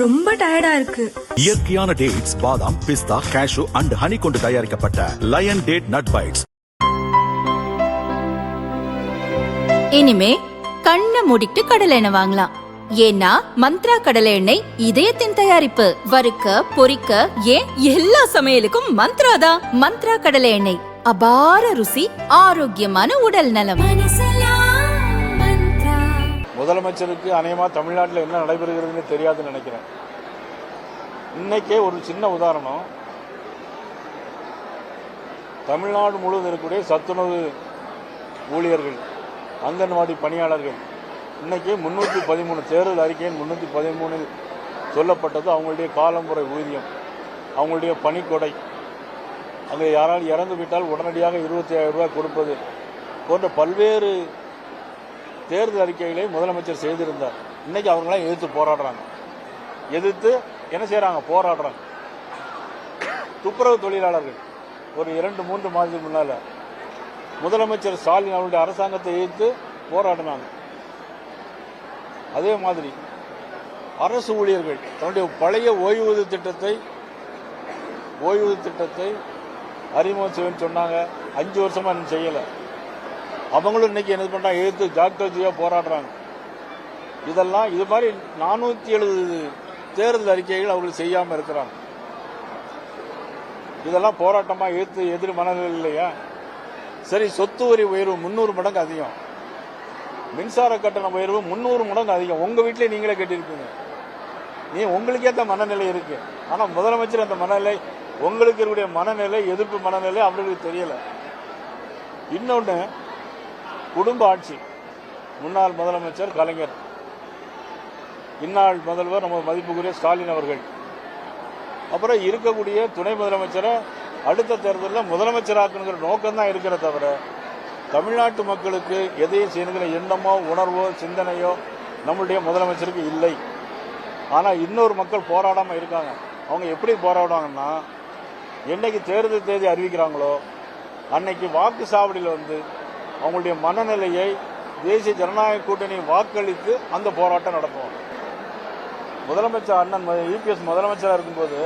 ரொம்ப டயர்டா இருக்கு. இயற்கையான டேட்ஸ், பாதாம், பிஸ்தா, கேஷு அண்ட் ஹனி கொண்டு தயாரிக்கப்பட்ட லயன் டேட் நட் பைட்ஸ். இனிமே கண்ணை மூடிட்டு கடலை எண்ணெய் வாங்கலாம். ஏன்னா மந்த்ரா கடலை எண்ணெய் இதயத்தின் தயாரிப்பு. வறுக்க, பொரிக்க, ஏன் எல்லா சமையலுக்கும் மந்த்ரா தான். மந்த்ரா கடலை எண்ணெய், அபார ருசி, ஆரோக்கியமான உடல் நலம். முதலமைச்சருக்கு அநேகமாக தமிழ்நாட்டில் என்ன நடைபெறுகிறதுன்னு தெரியாதுன்னு நினைக்கிறேன். இன்னைக்கே ஒரு சின்ன உதாரணம், தமிழ்நாடு முழுவதும் இருக்கக்கூடிய சத்துணவு ஊழியர்கள், அங்கன்வாடி பணியாளர்கள் இன்னைக்கு 313 தேர்தல் அறிக்கையின் 313 சொல்லப்பட்டது அவங்களுடைய காலமுறை ஊதியம், அவங்களுடைய பணிக்கொடை, அங்கே யாரால் இறந்து விட்டால் உடனடியாக 25,000 ரூபாய் கொடுப்பது போன்ற பல்வேறு தேர்தல் அறிக்கைகளை முதலமைச்சர் செய்திருந்தார். இன்னைக்கு அவங்களாம் எதிர்த்து போராடுறாங்க. எதிர்த்து என்ன செய்யறாங்க? போராடுறாங்க. துப்புரவு தொழிலாளர்கள் ஒரு 2-3 மாதத்துக்கு முன்னால முதலமைச்சர் ஸ்டாலின் அவருடைய அரசாங்கத்தை எதிர்த்து போராடினாங்க. அதே மாதிரி அரசு ஊழியர்கள் தன்னுடைய பழைய ஓய்வூதிய திட்டத்தை அறிமுகம் செய்யணும்னு சொன்னாங்க. 5 வருஷமா இன்னும் செய்யல. அவங்களும் இன்னைக்கு என்ன பண்றாங்க? எதிர்த்து ஜாக்கிரதையா போராடுறாங்க. இதெல்லாம் இது மாதிரி 470 தேர்தல் அறிக்கைகள் அவர்கள் செய்யாம இருக்கிறாங்க. இதெல்லாம் போராட்டமா எதிர் மனநிலை இல்லையா? சரி, சொத்து வரி உயர்வு 300 மடங்கு அதிகம், மின்சார கட்டண உயர்வு 300 மடங்கு அதிகம். உங்க வீட்டிலே நீங்களே கட்டியிருப்பீங்க. உங்களுக்கே அந்த மனநிலை இருக்கு. ஆனா முதலமைச்சர் அந்த மனநிலை, உங்களுக்கு இருக்கக்கூடிய மனநிலை, எதிர்ப்பு மனநிலை அவர்களுக்கு தெரியல. இன்னொன்னு, குடும்ப ஆட்சி. முன்னாள் முதலமைச்சர் கலைஞர், இந்நாள் முதல்வர் நம்ம மதிப்புக்குரிய ஸ்டாலின் அவர்கள், அப்புறம் இருக்கக்கூடிய துணை முதலமைச்சரை அடுத்த தேர்தலில் முதலமைச்சராக்குங்கிற நோக்கம் தான் இருக்கிற தவிர தமிழ்நாட்டு மக்களுக்கு எதையும் செய்யணுங்கிற எண்ணமோ உணர்வோ சிந்தனையோ நம்மளுடைய முதலமைச்சருக்கு இல்லை. ஆனால் இன்னொரு மக்கள் போராடாமல் இருக்காங்க. அவங்க எப்படி போராடுவாங்கன்னா, என்னைக்கு தேர்தல் தேதி அறிவிக்கிறாங்களோ அன்னைக்கு வாக்கு சாவடியில் வந்து அவங்களுடைய மனநிலையை தேசிய ஜனநாயக கூட்டணி வாக்களித்து அந்த போராட்டம் நடத்துவாங்க. முதலமைச்சர் அண்ணன் இபிஎஸ் முதலமைச்சராக இருக்கும்போது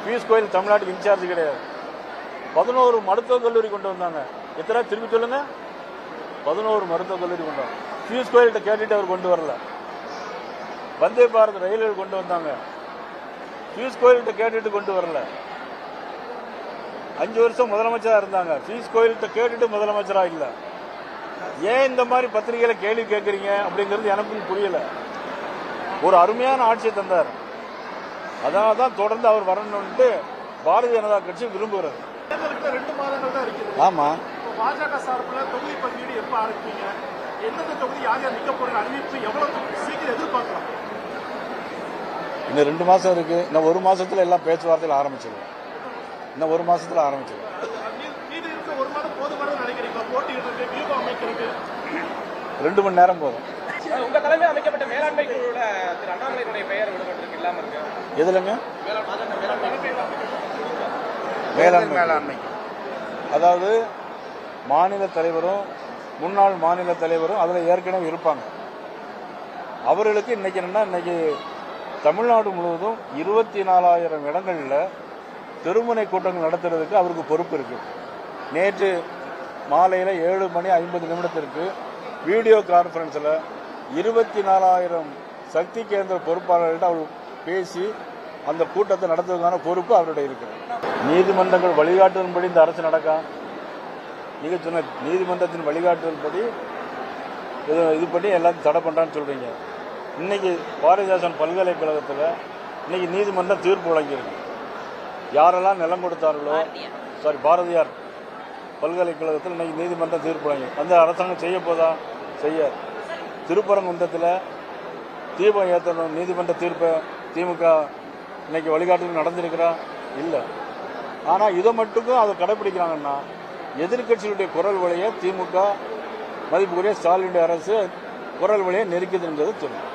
பியூஷ் கோயல் தமிழ்நாட்டுக்கு இன்சார்ஜ் கிடையாது. 11 மருத்துவக் கல்லூரி கொண்டு வந்தாங்க. எத்தனை திருப்பி சொல்லுங்க? 11 மருத்துவக் கல்லூரி கொண்டு வந்தாங்க. பியூஷ் கோயல்கிட்ட கேட்டுட்டு அவர் கொண்டு வரல. வந்தே பாரத் ரயில்கள் கொண்டு வந்தாங்க. பியூஷ் கோயல்கிட்ட கேட்டுட்டு கொண்டு வரல. 5 வருஷம் முதலமைச்சரா இருந்தாங்க. பியூஷ் கோயல்கிட்ட கேட்டுட்டு முதலமைச்சரா இல்ல. ஏன் இந்த மாதிரி பத்திரிகையில கேள்வி கேட்கறீங்க அப்படிங்கிறது எனக்கும் புரியல. ஒரு அருமையான ஆட்சியை தந்தார். அதனாலதான் தொடர்ந்து அவர் வரணும்னு பாரதிய ஜனதா கட்சி விரும்புகிறது. 2 மாதங்கள் தான் இருக்குது. ஆமா. பாஜக சார்பில் தொகுதி பங்கீடு எப்ப ஆரம்பிப்பீங்க? எந்தெந்த தொகுதி யார் யார் நிக்க போற அறிவிப்பு எவ்வளவு சீக்கிரம் எதிர்பார்க்கலாம்? இன்னும் 2 மாசம் இருக்கு. இன்னும் 1 மாசத்துல எல்லாம் பேச்சுவார்த்தையில் ஆரம்பிச்சிடும். இன்னும் 1 மாசத்துல ஆரம்பிச்சிடும். 2 மணி நேரம் போதும். உங்க தலைமை அமைக்கப்பட்ட மேலாண்மை குழுவோட திரு அண்ணாமலையுடைய பெயர் விடுபட்டிருக்கு, இல்லாம இருக்கு. எதுலங்க? மேலாண்மை. அதாவது மாநில தலைவரும் முன்னாள் மாநில தலைவரும் அதுல ஏற்கனவே இருப்பாங்க. அவர்களுக்கு இன்னைக்கு என்னன்னா, இன்னைக்கு தமிழ்நாடு முழுவதும் 24,000 இடங்கள்ல தெருமுனை கூட்டங்கள் நடத்துறதுக்கு அவருக்கு பொறுப்பு இருக்கு. நேற்று மாலையில் 7:50 வீடியோ கான்பரன்ஸில் 24,000 சக்தி கேந்திர பொறுப்பாளர்கள்ட்ட அவர் பேசி அந்த கூட்டத்தை நடத்துவதற்கான பொறுப்பு அவருடைய இருக்கு. நீதிமன்றங்கள் வழிகாட்டுதன்படி இந்த அரசு நடக்கும். நீங்க சொன்ன நீதிமன்றத்தின் வழிகாட்டுதல்படி இது பண்ணி எல்லாத்தையும் தடை பண்றான்னு சொல்றீங்க. இன்னைக்கு பாரதிதாசன் பல்கலைக்கழகத்தில் இன்னைக்கு நீதிமன்றம் தீர்ப்பு வழங்கியிருக்கு. யாரெல்லாம் நிலம் கொடுத்தார்களோ, பாரதியார் பல்கலைக்கழகத்தில் இன்னைக்கு நீதிமன்றம் தீர்ப்பு வழங்கி அந்த அரசாங்கம் செய்ய போதா? செய்ய. திருப்பரங்குன்றத்தில் தீபம் ஏற்றணும் நீதிமன்ற தீர்ப்பை திமுக இன்னைக்கு வழிகாட்டுதல் நடந்திருக்கிறா? இல்லை. ஆனால் இதை மட்டுக்கும் அதை கடைபிடிக்கிறாங்கன்னா எதிர்கட்சிகளுடைய குரல் வழியை திமுக மதிப்புக்குரிய ஸ்டாலினுடைய அரசு குரல் வழியை நெருக்குதுன்றது சொல்லுங்க.